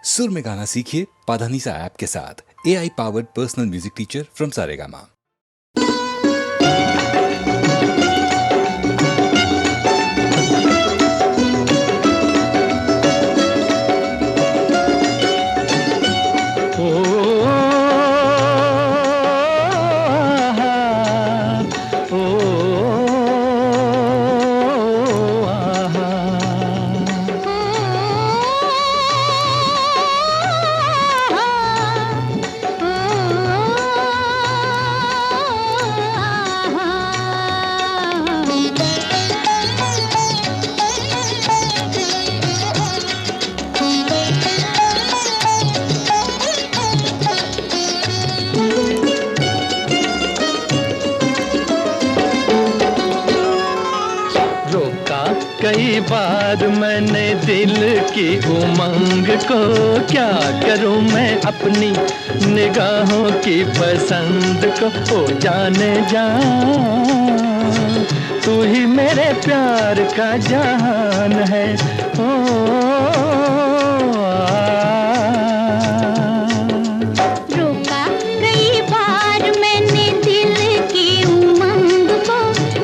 सुर में गाना सीखिए पाधानीसा ऐप के साथ। AI powered personal music teacher from Saregama. कई बार मैंने दिल की उमंग को, क्या करूं मैं अपनी निगाहों की पसंद को। ओ जाने जा, तू ही मेरे प्यार का जहान है। रोका कई बार मैंने दिल की उमंग को,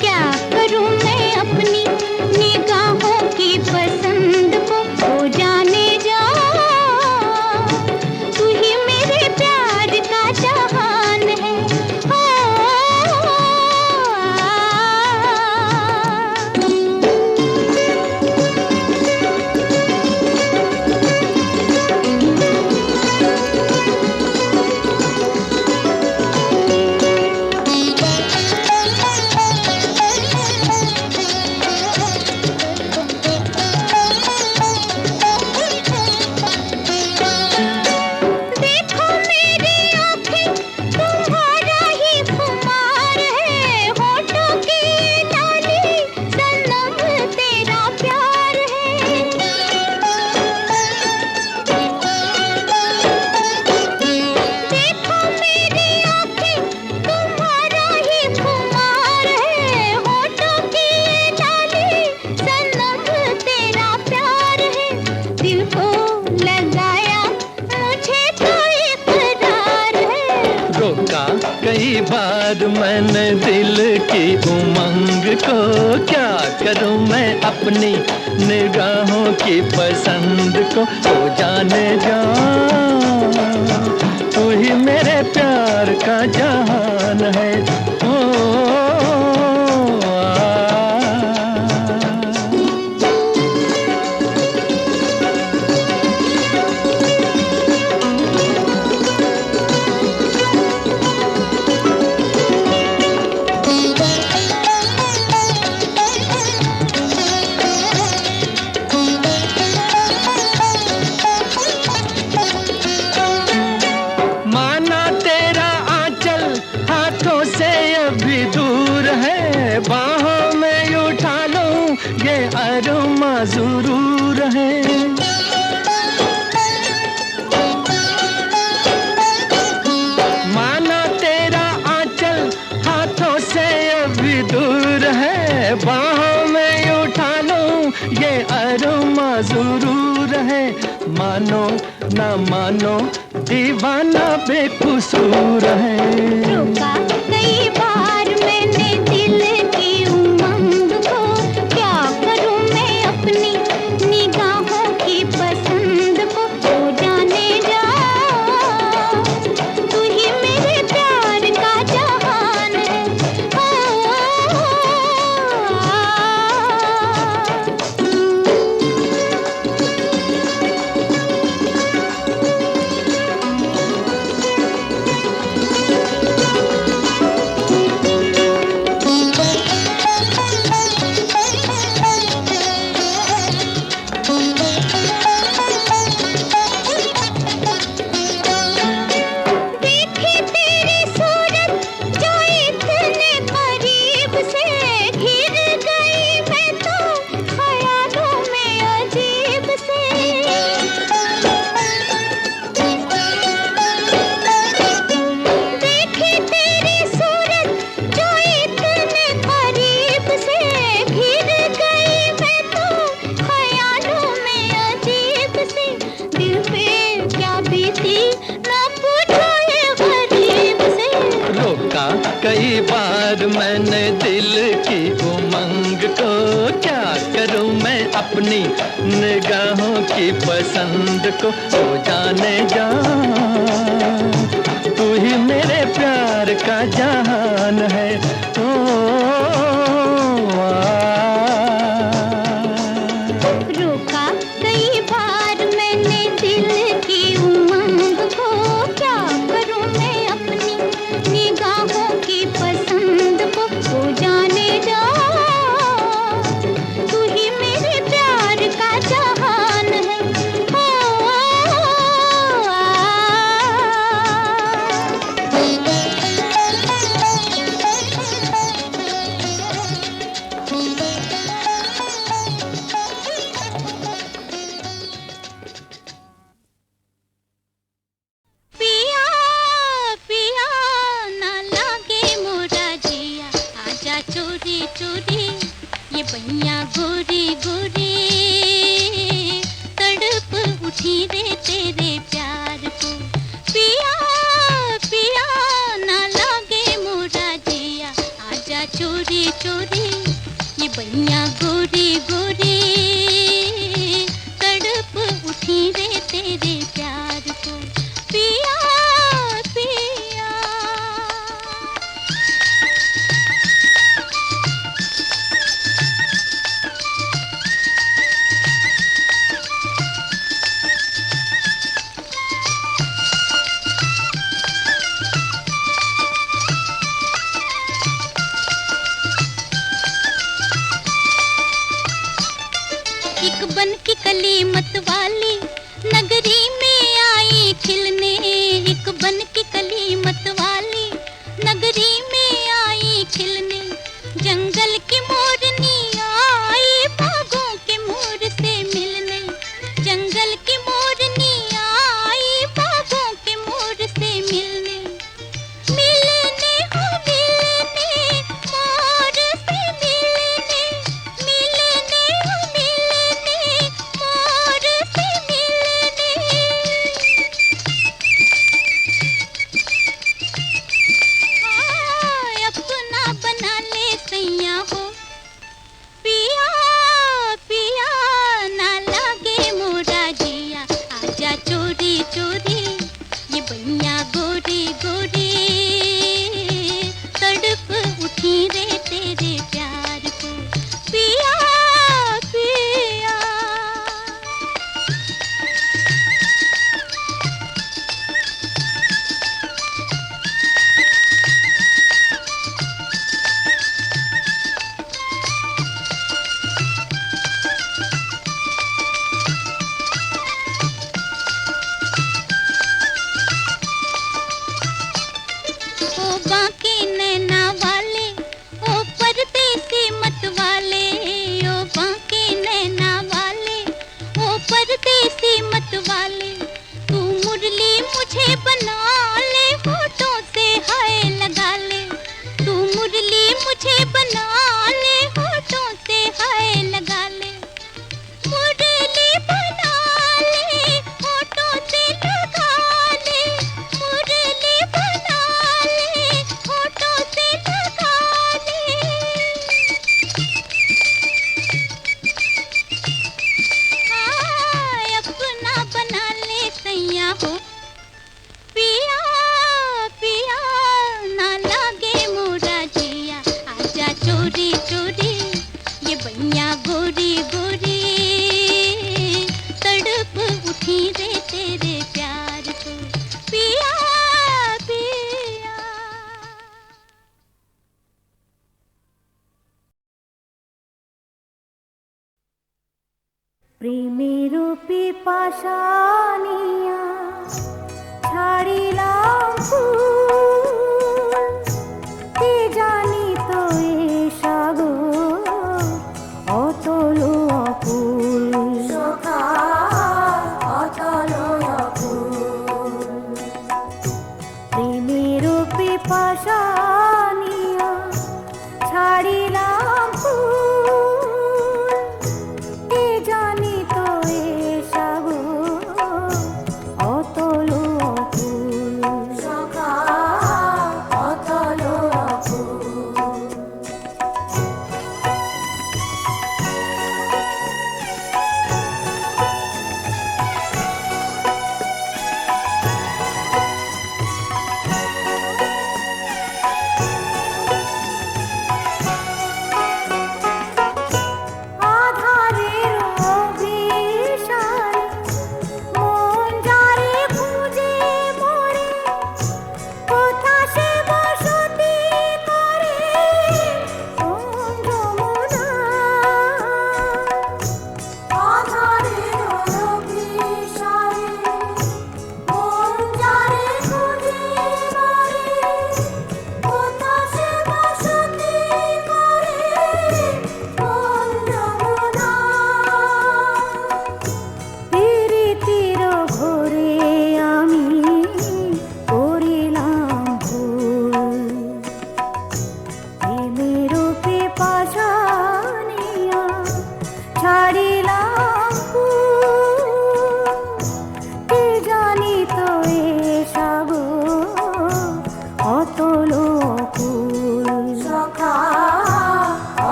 क्या करूं मैं अपनी निगाहों की पसंद को। ओ जाने जा, तू ही मेरे प्यार का जहान है। कई बार मैंने दिल की उमंग को, क्या करूं मैं अपनी निगाहों की पसंद को। ओ जाने जा, तू ही मेरे प्यार का जहान है। बाहों में उठा लूं ये अरमा जरूर है। माना तेरा आंचल हाथों से अभी दूर है। बाहों में उठा लूं ये अरमा जरूर है। मानो ना मानो दीवाना बेकसूर है। रोका कई बार मैंने दिल की उमंग को, क्या करूं मैं अपनी निगाहों की पसंद को। ओ जाने जा, तू ही मेरे प्यार का जहान है। ना पूछो ये गरीब से। रोका कई बार मैंने दिल की उमंग को, क्या करूं मैं अपनी निगाहों की पसंद को। ओ जाने जा तू ही मेरे प्यार का जहान है। रोका कई बार मैंने दिल की उमंग को, क्या करूं मैं अपनी निगाहों की पसंद को। ओ जाने जा तू ही मेरे प्यार का जहान है। पिया पिया ना लागे मोरा जिया, आजा चोरी चोरी ये बैया गोरी गोरी, तड़प उठी रे तेरे प्यार को। पिया पिया ना लागे मोरा जिया, आजा चोरी चोरी ये बैया गोरी गोरी, तड़प उठी रे तेरे प्यार को। पिया पिया एक बन की कली मत वाली नगरी में आई खिलने, एक बन की कली मत वाली नगरी में आई खिलने। जंगल की मोरनी आई बागों के मोर से मिलने, जंगल की मोरनी आई बागों के मोर से मिलने। मिलने हो मिलने मोर से मिलने, मिलने हो मिलने मोर से मिलने। हाय अपना बना ले सैया हो, पिया पिया ना लागे मोरा जिया, आजा चोरी चोरी ये बैया गोरी गोरी, तड़प उठी रे तेरे प्यार को। पिया पिया ओ बाके नैना वाले, ओ परदेसी मत वाले, ओ बाके नैना वाले, ओ परदेसी मत वाले। तू मुरली मुझे बना ले, होठों से हाय लगा ले। तू मुरली मुझे बना ले, होठों से हाय लगा ले। मुरली बना ले, होठों से लगा ले। मुरली बना ले, होठों से लगा ले। हाय अपना बना ले सैया हो, पिया पिया ना लागे मोरा जिया, आजा चोरी चोरी ये बैया गोरी गोरी, तड़प उठी रे तेरे प्यार को। पिया पिया প্রেমে রূপী পাশানিয়া ছাড়িলাম ফুল, কে জানি তো এ সাগর অতল অকুল। অতল অকুল প্রেমে রূপী পাশানিয়া ছাড়িলাম ফুল, কে জানি তো এ সাগর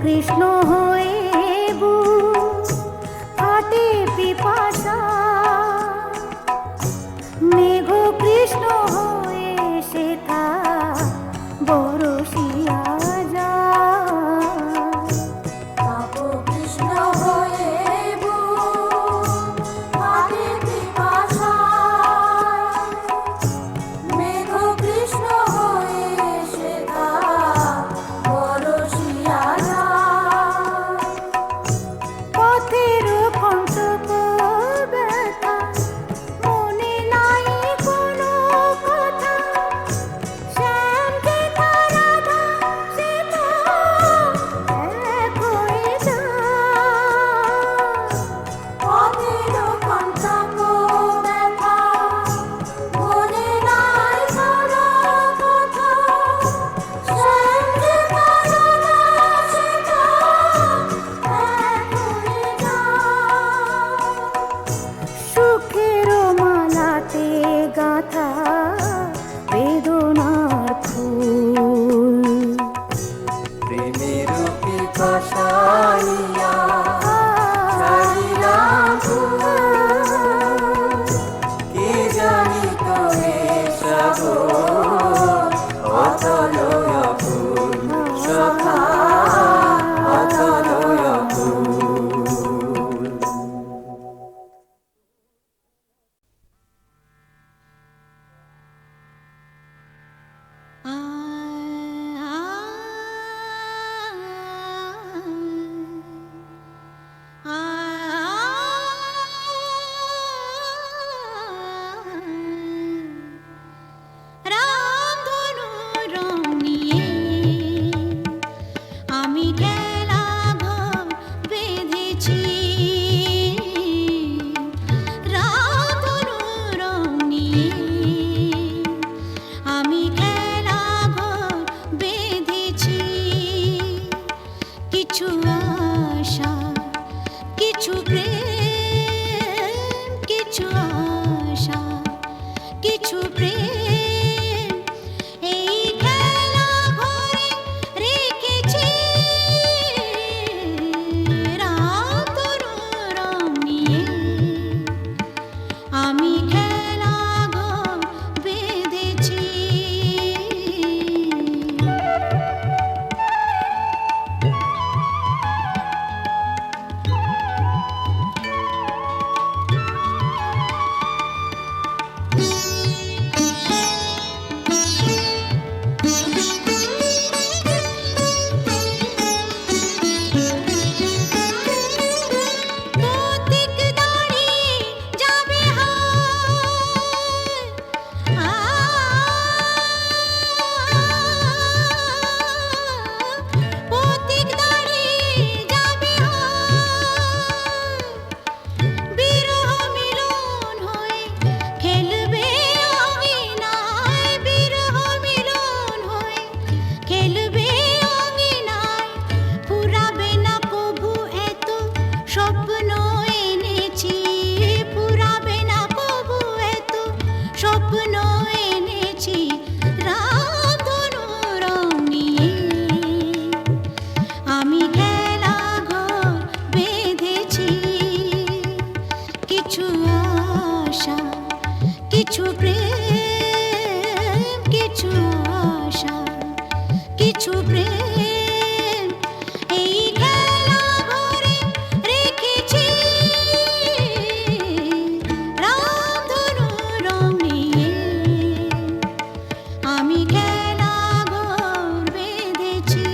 কৃষ্ণ হয়ে বুক ফাটে পিপাসা, মেঘ কৃষ্ণ হয়ে সেথা বরসিয়া যায়। বাবু কৃষ্ণ হয়ে বুক ফাটে পিপাসায়, মেঘ কৃষ্ণ হয়ে সেথা বরসিয়া যায়। পথের কণ্টক ব্যথা, মনে নাই কোনো কথা, শ্যাম যেথা রাধা সেথা এক হয়ে যায়। পথের কণ্টক ব্যথা, মনে নাই কোনো কথা, শ্যাম যেথা রাধা সেথা এক হয়ে যায়। সুখের মালাতে গাথা বেদনার ফুল, প্রেমের পিপাসাইয়া ছাড়িলাম ফুল, কে জানি তো এ সাগর অতলয় ফুল, সখা অতলয় ফুল। রামধনু রং নিয়ে আমি খেলা ঘর বেঁধেছি, রামধনু রং নিয়ে আমি খেলা ঘর বেঁধেছি। কিছু আশা, কিছু প্রেম, কিছু আশা, কিছু প্রেম, এই খেলা ঘরে রেখেছি। রামধনু রং নিয়ে আমি খেলা ঘর বেঁধেছি। পথিক দাঁড়িয়ে যাবে পথিক দাঁড়িয়ে যাবে বিরহ মিলন হয়ে খেলবে অঙ্গিনায়, বিরহ মিলন হয়ে খেলবে অঙ্গিনায়। ফুরাবে না কভু এত স্বপ্ন এনেছি, ফুরাবে না কভু এত স্বপ্ন এনেছি। রামধনু রং নিয়ে আমি খেলা ঘর বেঁধেছি। কিছু আশা, কিছু প্রেম, কিছু আশা, কিছু প্রেম, এই খেলা ঘরে রেখেছি। রামধনু রং নিয়ে আমি খেলা ঘর বেঁধেছি।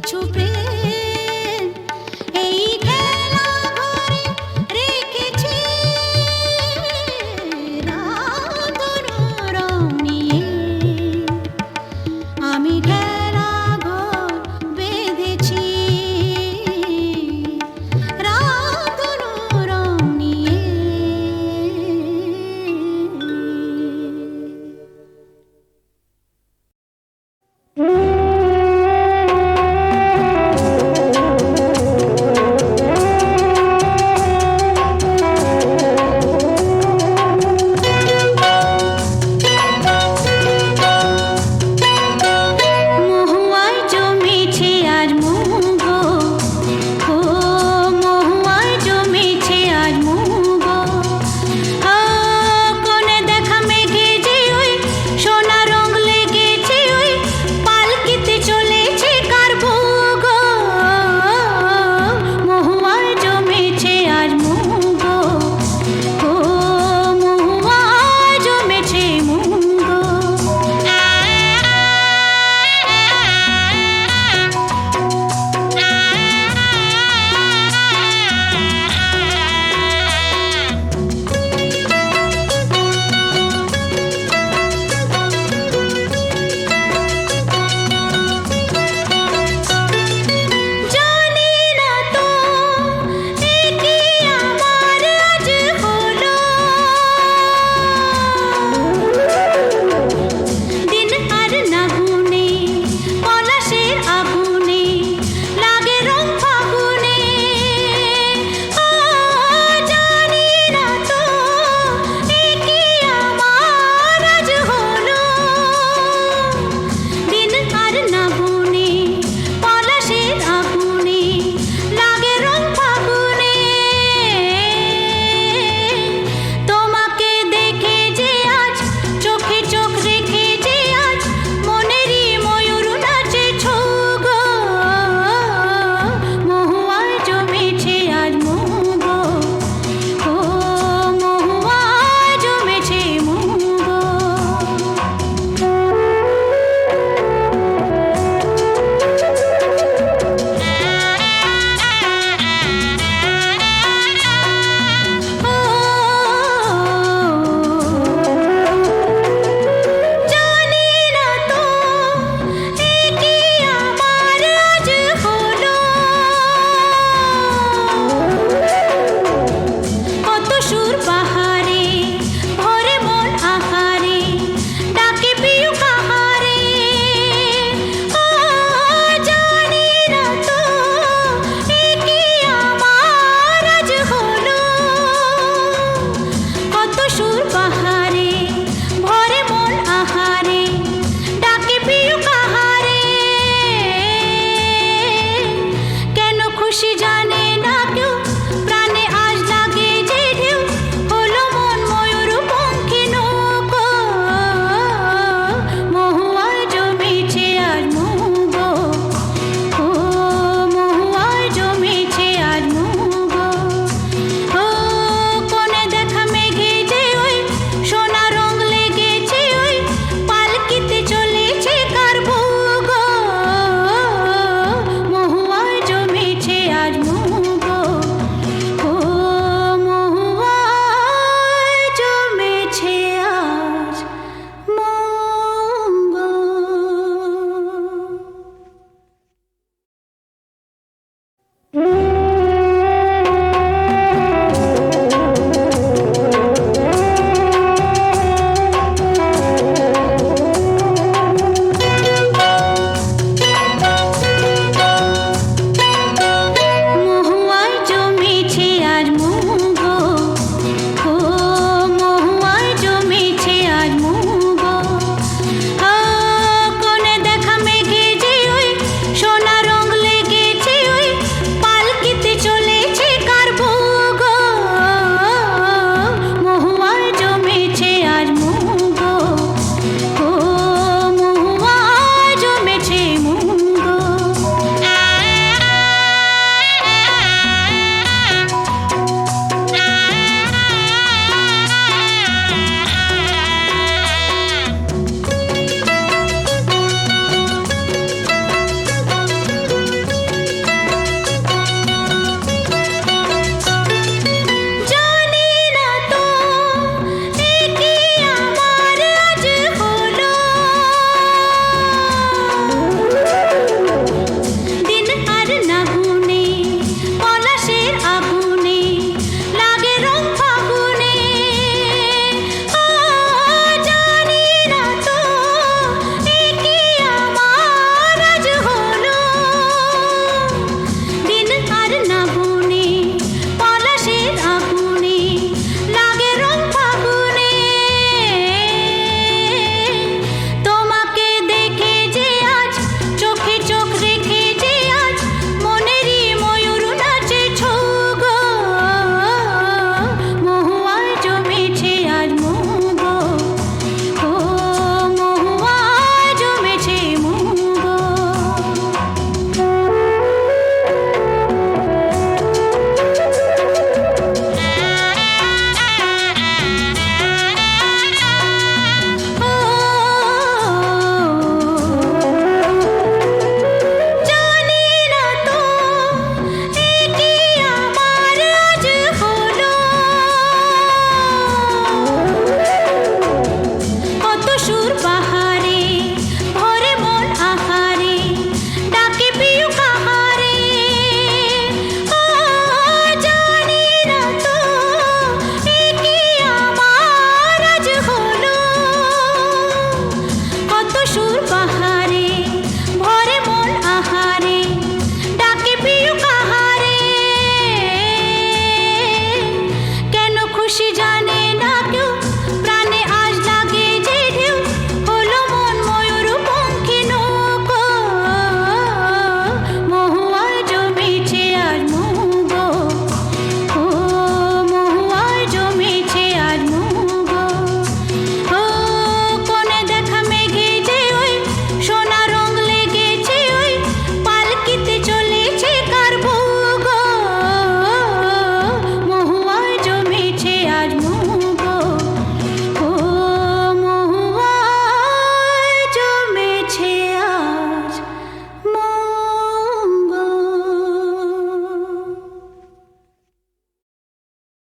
কিছু প্রেম এই খেলা ঘরে রেখেছি রাধুনো রং নিয়ে আমি খেলা ঘর বেঁধেছি রাধুনো রং নিয়ে Thank you.